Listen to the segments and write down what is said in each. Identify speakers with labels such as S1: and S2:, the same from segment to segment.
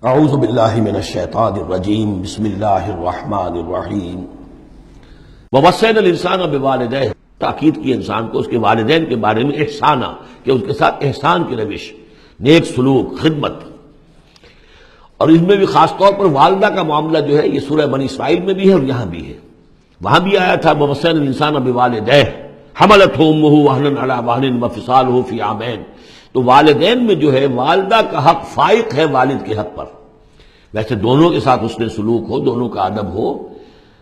S1: اعوذ باللہ من الشیطان الرجیم بسم اللہ الرحمن الرحیم ووصینا الانسان بوالدیہ، تاکید کی انسان کو اس کے والدین کے بارے میں احسانہ، کہ اس کے ساتھ احسان کی روش، نیک سلوک، خدمت۔ اور اس میں بھی خاص طور پر والدہ کا معاملہ جو ہے یہ سورہ بنی اسرائیل میں بھی ہے اور یہاں بھی ہے۔ وہاں بھی آیا تھا ووصینا الانسان بوالدیہ حملتہ امہ وہنا علی وہن وفصالہ فی عامین۔ تو والدین میں جو ہے والدہ کا حق فائق ہے والد کے حق پر، ویسے دونوں کے ساتھ اس نے سلوک ہو، دونوں کا ادب ہو۔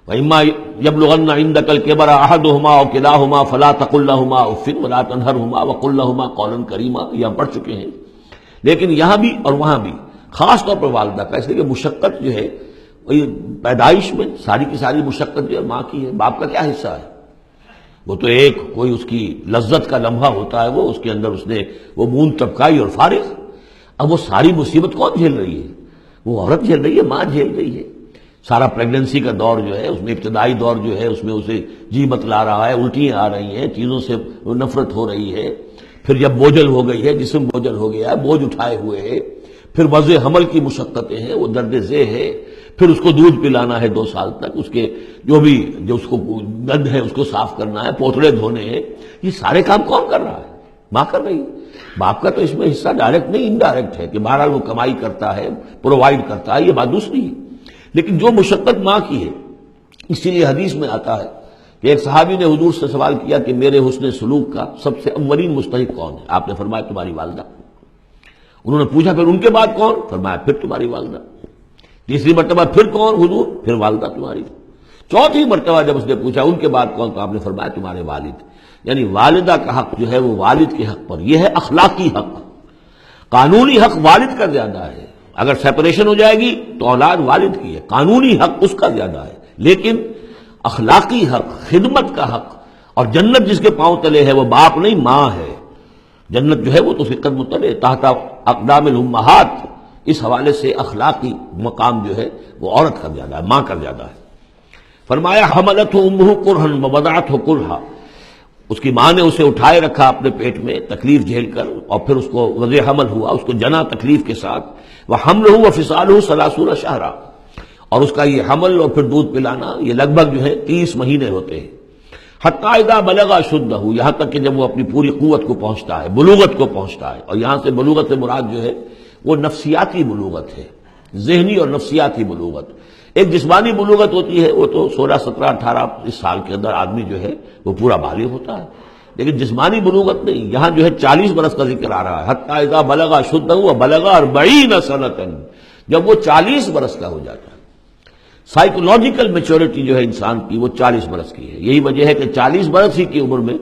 S1: وَإِمَّا يَبْلُغَنَّ عِندَكَ الْكِبَرَ أَحَدُهُمَا أَوْ كِلَاهُمَا فَلَا تَقُل لَّهُمَا أُفٍّ وَلَا تَنْهَرْهُمَا وَقُل لَّهُمَا قَوْلًا كَرِيمًا، یہ ہم پڑھ چکے ہیں۔ لیکن یہاں بھی اور وہاں بھی خاص طور پر والدہ کا، اس لیے کہ مشقت جو ہے پیدائش میں ساری کی ساری مشقت جو ہے ماں کی ہے، باپ کا کیا حصہ ہے؟ وہ تو ایک کوئی اس کی لذت کا لمحہ ہوتا ہے، وہ اس کے اندر اس نے وہ مون ٹپکائی اور فارغ۔ اب وہ ساری مصیبت کون جھیل رہی ہے؟ وہ عورت جھیل رہی ہے، ماں جھیل رہی ہے۔ سارا پریگننسی کا دور جو ہے اس میں، ابتدائی دور جو ہے اس میں اسے جی متلا رہا ہے، الٹیاں آ رہی ہیں، چیزوں سے نفرت ہو رہی ہے۔ پھر جب بوجھل ہو گئی ہے، جسم بوجھل ہو گیا ہے، بوجھ اٹھائے ہوئے ہے، پھر وضع حمل کی مشقتیں ہیں، وہ درد ذیل ہے، پھر اس کو دودھ پلانا ہے 2 سال تک، اس کے جو اس کو دند ہے اس کو صاف کرنا ہے، پوتڑے دھونے ہیں، یہ سارے کام کون کر رہا ہے؟ ماں کر رہی ہے۔ باپ کا تو اس میں حصہ ڈائریکٹ نہیں، انڈائریکٹ ہے کہ بہرحال وہ کمائی کرتا ہے، پرووائڈ کرتا ہے، یہ بات دوسری ہے۔ لیکن جو مشقت ماں کی ہے، اسی لیے حدیث میں آتا ہے کہ ایک صحابی نے حضور سے سوال کیا کہ میرے حسن سلوک کا سب سے اولین مستحق کون ہے؟ آپ نے فرمایا تمہاری والدہ۔ انہوں نے پوچھا پھر ان کے بعد کون؟ فرمایا پھر تمہاری والدہ۔ تیسری مرتبہ پھر کون؟ حضور پھر والدہ تمہاری۔ چوتھی مرتبہ جب اس نے پوچھا ان کے بعد کون، تو آپ نے فرمایا تمہارے والد۔ یعنی والدہ کا حق جو ہے وہ والد کے حق پر، یہ ہے اخلاقی حق۔ قانونی حق والد کا زیادہ ہے، اگر سیپریشن ہو جائے گی تو اولاد والد کی ہے، قانونی حق اس کا زیادہ ہے، لیکن اخلاقی حق، خدمت کا حق اور جنت جس کے پاؤں تلے ہے وہ باپ نہیں ماں ہے۔ جنت جو ہے وہ تو اس کے قدم تلے تحت اقدام الامہات، اس حوالے سے اخلاقی مقام جو ہے وہ عورت کا زیادہ ہے، ماں کا زیادہ ہے۔ فرمایا حملتہ امہ کرہا ووضعتہ کرہا، اس کی ماں نے اسے اٹھائے رکھا اپنے پیٹ میں تکلیف جھیل کر، اور پھر اس کو وضع حمل ہوا، اس کو جنا تکلیف کے ساتھ۔ وحملہ وفصالہ 30 شہرا، اور اس کا یہ حمل اور پھر دودھ پلانا یہ لگ بھگ جو ہے 30 مہینے ہوتے ہیں۔ حتی اذا بلغ اشدہ، یہاں تک کہ جب وہ اپنی پوری قوت کو پہنچتا ہے، بلوغت کو پہنچتا ہے۔ اور یہاں سے بلوغت سے مراد جو ہے وہ نفسیاتی بلوغت ہے، ذہنی اور نفسیاتی بلوغت۔ ایک جسمانی بلوغت ہوتی ہے، وہ تو 16 17 18 اس سال کے اندر آدمی جو ہے وہ پورا بالغ ہوتا ہے، لیکن جسمانی بلوغت نہیں۔ یہاں جو ہے 40 برس کا ذکر آ رہا ہے، حتی اذا بلغ اشدہ وبلغ 40 سنۃ، جب وہ 40 برس کا ہو جاتا ہے۔ سائیکولوجیکل میچورٹی جو ہے انسان کی وہ 40 برس کی ہے۔ یہی وجہ ہے کہ 40 برس ہی کی عمر میں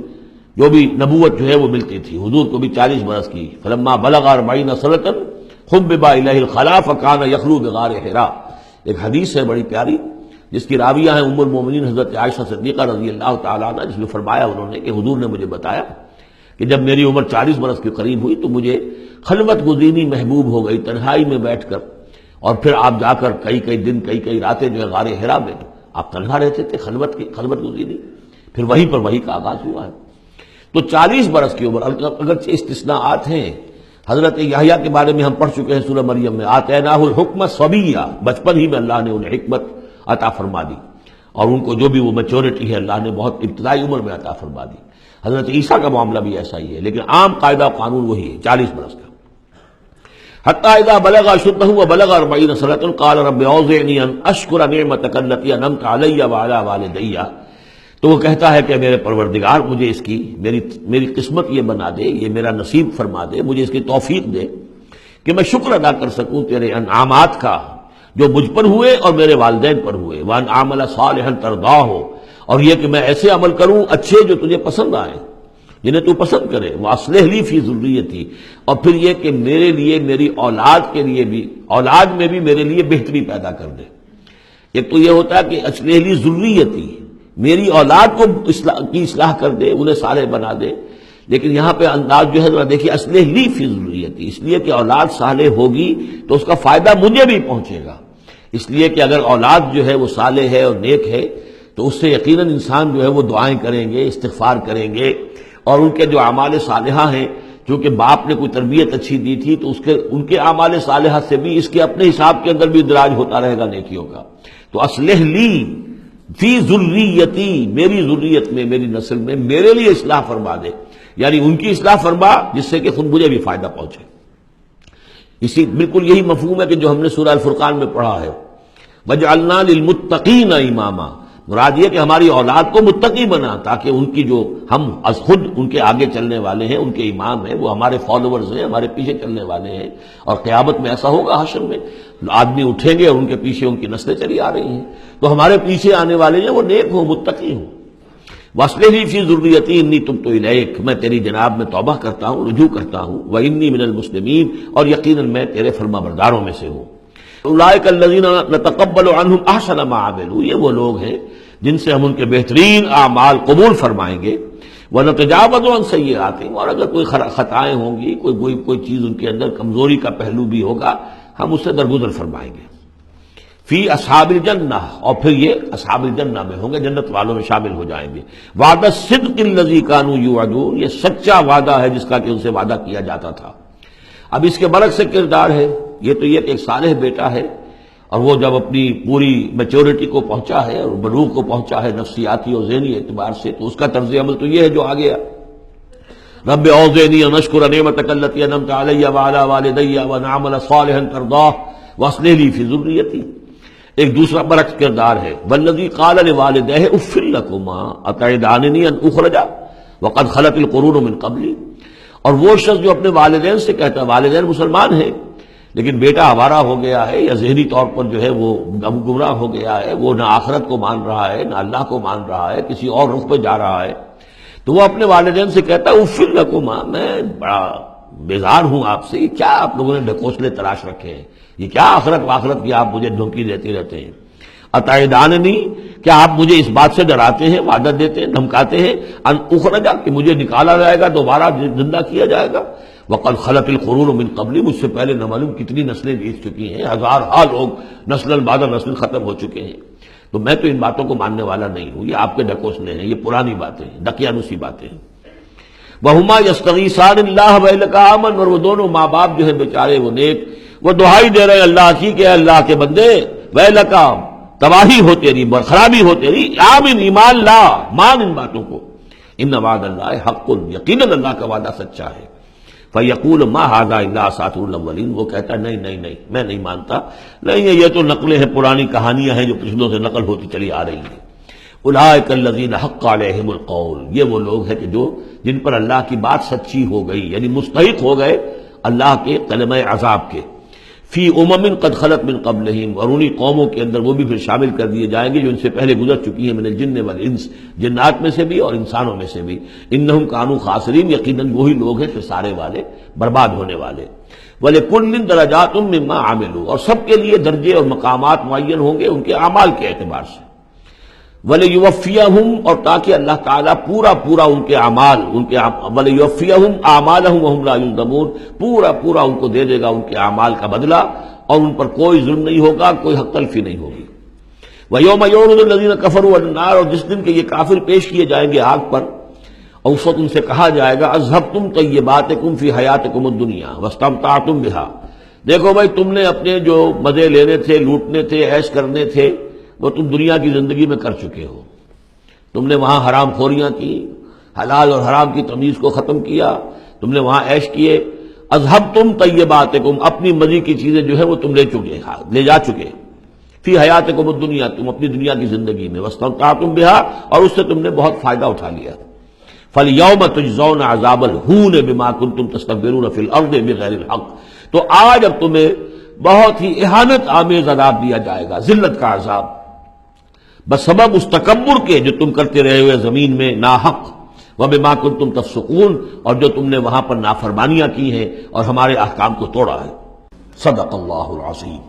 S1: جو بھی نبوت جو ہے وہ ملتی تھی، حضور کو بھی 40 برس کی۔ فلما بلغ 40 سنۃ حبب الیہ الخلاء فکان یخلو بغار حراء، ایک حدیث ہے بڑی پیاری جس کی راویہ ہیں ام المومنین حضرت عائشہ صدیقہ رضی اللہ تعالیٰ عنہ، جس میں فرمایا انہوں نے کہ حضور نے مجھے بتایا کہ جب میری عمر 40 برس کے قریب ہوئی تو مجھے خلوت گزینی محبوب ہو گئی، تنہائی میں بیٹھ کر، اور پھر آپ جا کر کئی دن کئی راتیں جو ہے غار حرا میں آپ تنہا رہتے تھے، خلوت گزینی، پھر وہیں پر وہی کا آغاز ہوا ہے۔ تو 40 برس کی عمر، اگرچہ استثناءات ہیں، حضرت یحییٰ کے بارے میں ہم پڑھ چکے ہیں سورہ مریم میں، آتیناہ الحکم صبیہ، بچپن ہی میں اللہ نے انہیں حکمت عطا فرما دی، اور ان کو جو بھی وہ میچورٹی ہے اللہ نے بہت ابتدائی عمر میں عطا فرما دی۔ حضرت عیسیٰ کا معاملہ بھی ایسا ہی ہے، لیکن عام قاعدہ و قانون وہی ہے 40 برس کا۔ حتی اذا بلغ اشدہ وبلغ 40 سنۃ قال رب اوزعنی ان اشکر نعمتک التی انعمت علی وعلی والدی، تو وہ کہتا ہے کہ میرے پروردگار مجھے اس کی میری قسمت یہ بنا دے، یہ میرا نصیب فرما دے، مجھے اس کی توفیق دے کہ میں شکر ادا کر سکوں تیرے انعامات کا جو مجھ پر ہوئے اور میرے والدین پر ہوئے، وان اعمل صالحا ترضاہ، اور یہ کہ میں ایسے عمل کروں اچھے جو تجھے پسند آئیں، جنہیں تو پسند کرے، واصلح لی فی ذریتی، اور پھر یہ کہ میرے لیے میری اولاد کے لیے بھی، اولاد میں بھی میرے لیے بہتری پیدا کر دے۔ ایک تو یہ ہوتا ہے کہ اصلح لی ذریتی، میری اولاد کو اصلاح کر دے، انہیں صالح بنا دے، لیکن یہاں پہ انداز جو ہے ذرا دیکھیے، اصلح لی فی ذریتی، اس لیے کہ اولاد صالح ہوگی تو اس کا فائدہ مجھے بھی پہنچے گا، اس لیے کہ اگر اولاد جو ہے وہ صالح ہے اور نیک ہے تو اس سے یقیناً انسان جو ہے وہ دعائیں کریں گے، استغفار کریں گے، اور ان کے جو اعمال صالحہ ہیں چونکہ باپ نے کوئی تربیت اچھی دی تھی تو ان کے اعمال صالحہ سے بھی اس کے اپنے حساب کے اندر بھی اندراج ہوتا رہے گا نیکیوں کا. تو اصلح لی فی ذریتی، میری ذریت میں، میری نسل میں میرے لیے اصلاح فرما دے، یعنی ان کی اصلاح فرما جس سے کہ خود مجھے بھی فائدہ پہنچے. اسی بالکل یہی مفہوم ہے کہ جو ہم نے سورہ الفرقان میں پڑھا ہے، وَجْعَلْنَا لِلْمُتَّقِينَ إِمَامًا. مراد یہ کہ ہماری اولاد کو متقی بنا، تاکہ ان کی جو ہم از خود ان کے آگے چلنے والے ہیں، ان کے امام ہیں، وہ ہمارے فالوورز ہیں، ہمارے پیچھے چلنے والے ہیں. اور قیامت میں ایسا ہوگا، حشر میں آدمی اٹھیں گے اور ان کے پیچھے ان کی نسلیں چلی آ رہی ہیں، تو ہمارے پیچھے آنے والے ہیں وہ نیک ہوں، متقی ہوں. وَأَصْلِحْ لِي فِي ذُرِّيَّتِي إِنِّي تُبْتُ إِلَيْكَ، میں تیری جناب میں توبہ کرتا ہوں، رجوع کرتا ہوں. وَإِنِّي مِنَ الْمُسْلِمِينَ، اور یقیناً میں تیرے فرما برداروں میں سے ہوں. اولئک الذین نتقبل عنہم احسن ما عملوا، یہ وہ لوگ ہیں جن سے ہم ان کے بہترین اعمال قبول فرمائیں گے. ونتجاوز عن سیئاتہم، اور اگر کوئی خطائیں ہوں گی، کوئی چیز ان کے اندر کمزوری کا پہلو بھی ہوگا، ہم اس سے درگزر فرمائیں گے. فی اصحاب الجنہ، اور پھر یہ اصحاب الجنہ میں ہوں گے، جنت والوں میں شامل ہو جائیں گے. وعد الصدق الذی کانوا یوعدون، یہ سچا وعدہ ہے جس کا کہ ان سے وعدہ کیا جاتا تھا. اب اس کے برعکس سے کردار ہے. یہ تو یہ کہ ایک صالح بیٹا ہے، اور وہ جب اپنی پوری میچورٹی کو پہنچا ہے اور بلوغ کو پہنچا ہے نفسیاتی اور ذہنی اعتبار سے، تو اس کا طرز عمل تو یہ ہے جو آ گیا. رب اوزعنی ان اشکر نعمتک التی انعمت علی وعلی والدی وان اعمل صالحا ترضاہ واصلح لی فی ذریتی. ایک دوسرا برعکس کردار ہے، والذی قال لوالدیہ اف لکما اتعداننی ان اخرج وقد خلت القرون من قبلی. اور وہ شخص جو اپنے والدین سے کہتا ہے، والدین مسلمان ہیں لیکن بیٹا آوارہ ہو گیا ہے یا ذہنی طور پر جو ہے وہ گمراہ ہو گیا ہے، وہ نہ آخرت کو مان رہا ہے نہ اللہ کو مان رہا ہے، کسی اور رخ پہ جا رہا ہے، تو وہ اپنے والدین سے کہتا ہے اف لکما، میں بڑا بیزار ہوں آپ سے، یہ کیا آپ لوگوں نے ڈھکوسلے تلاش رکھے ہیں، یہ کیا آخرت واخرت کی آپ مجھے دھمکی دیتے رہتے ہیں. اتعداننی، کیا آپ مجھے اس بات سے ڈراتے ہیں، وعدہ دیتے ہیں، دھمکاتے ہیں، ان اخرجا، کہ مجھے نکالا جائے گا، دوبارہ زندہ کیا جائے گا. وقد خلت القرون من قبلی، مجھ سے پہلے نہ معلوم کتنی نسلیں بیت چکی ہیں، ہزارہا لوگ نسل بعد نسل ختم ہو چکے ہیں، تو میں تو ان باتوں کو ماننے والا نہیں ہوں، یہ آپ کے ڈھکوسلے ہیں، یہ پرانی باتیں ہیں، دقیانوسی باتیں ہیں. وہما یستغیثان اللہ ویلک آمن، اور وہ دونوں ماں باپ جو ہیں بیچارے وہ نیک، وہ دعائی دے رہے ہیں اللہ کی کہ اللہ کے بندے ویلک، تباہی ہو تیری، خرابی ہو تیری، آمن، ایمان لا، مان ان باتوں کو. ان وعد اللہ حق، یقیناً اللہ کا وعدہ سچا ہے. فیقول ما ھذا الا اساطیر الاولین، وہ کہتا ہے نہیں میں نہیں مانتا، نہیں یہ تو نقلیں ہیں، پرانی کہانیاں ہیں جو پچھلوں سے نقل ہوتی چلی آ رہی ہیں. اولئک الذین حق علیہم القول، یہ وہ لوگ ہیں کہ جن پر اللہ کی بات سچی ہو گئی، یعنی مستحق ہو گئے اللہ کے کلمہ عذاب کے. فی امم قد خلت من قبلہم، اور انہی قوموں کے اندر وہ بھی پھر شامل کر دیے جائیں گے جو ان سے پہلے گزر چکی ہیں، من الجن والانس، جنات میں سے بھی اور انسانوں میں سے بھی. انہم کانوا خاسرین، یقیناً وہی لوگ ہیں خسارے والے، برباد ہونے والے. وَلِكُلٍّ دَرَجَاتٌ مِّمَّا عَمِلُوا، اور سب کے لیے درجے اور مقامات معین ہوں گے ان کے اعمال کے اعتبار سے. وَلِيُوَفِّيَهُمْ، اور تاکہ اللہ تعالیٰ پورا ان کے اعمال، وَلِيُوَفِّيَهُمْ أَعْمَالَهُمْ وَهُمْ لَا يُظْلَمُونَ، پورا ان کو دے دے گا ان کے اعمال کا بدلہ، اور ان پر کوئی ظلم نہیں ہوگا، کوئی حق تلفی نہیں ہوگی. وَيَوْمَ يُعْرَضُ الَّذِينَ كَفَرُوا عَلَى النَّارِ، اور جس دن کہ یہ کافر پیش کیے جائیں گے آگ پر، اور اس وقت ان سے کہا جائے گا اذهبتم طیباتکم فی حیاتکم الدنیا واستمتعتم بها، دیکھو بھائی تم نے اپنے جو مزے لینے تھے، لوٹنے تھے، عیش کرنے تھے، وہ تم دنیا کی زندگی میں کر چکے ہو. تم نے وہاں حرام خوریاں کی، حلال اور حرام کی تمیز کو ختم کیا، تم نے وہاں عیش کیے. اذهبتم طیباتکم، اپنی مزے کی چیزیں جو ہے وہ تم لے جا چکے. فی حیاتکم الدنیا، تم اپنی دنیا کی زندگی میں، واستمتعتم بها، اور اس سے تم نے بہت فائدہ اٹھا لیا. فَالْيَوْمَ تُجْزَوْنَ عَذَابَ الْهُونِ بِمَا كُنتُمْ تَسْتَكْبِرُونَ فِي الْأَرْضِ بِغَيْرِ الْحَقِّ، تو آج اب تمہیں بہت ہی اہانت آمیز عذاب دیا جائے گا، ذلت کا عذاب، بسبب اس تکبر کے جو تم کرتے رہے ہوئے زمین میں ناحق. وَبِمَا كُنتُمْ تَفْسُقُونَ، اور جو تم نے وہاں پر نافرمانیاں کی ہیں اور ہمارے احکام کو توڑا ہے. صدق اللہ العظیم.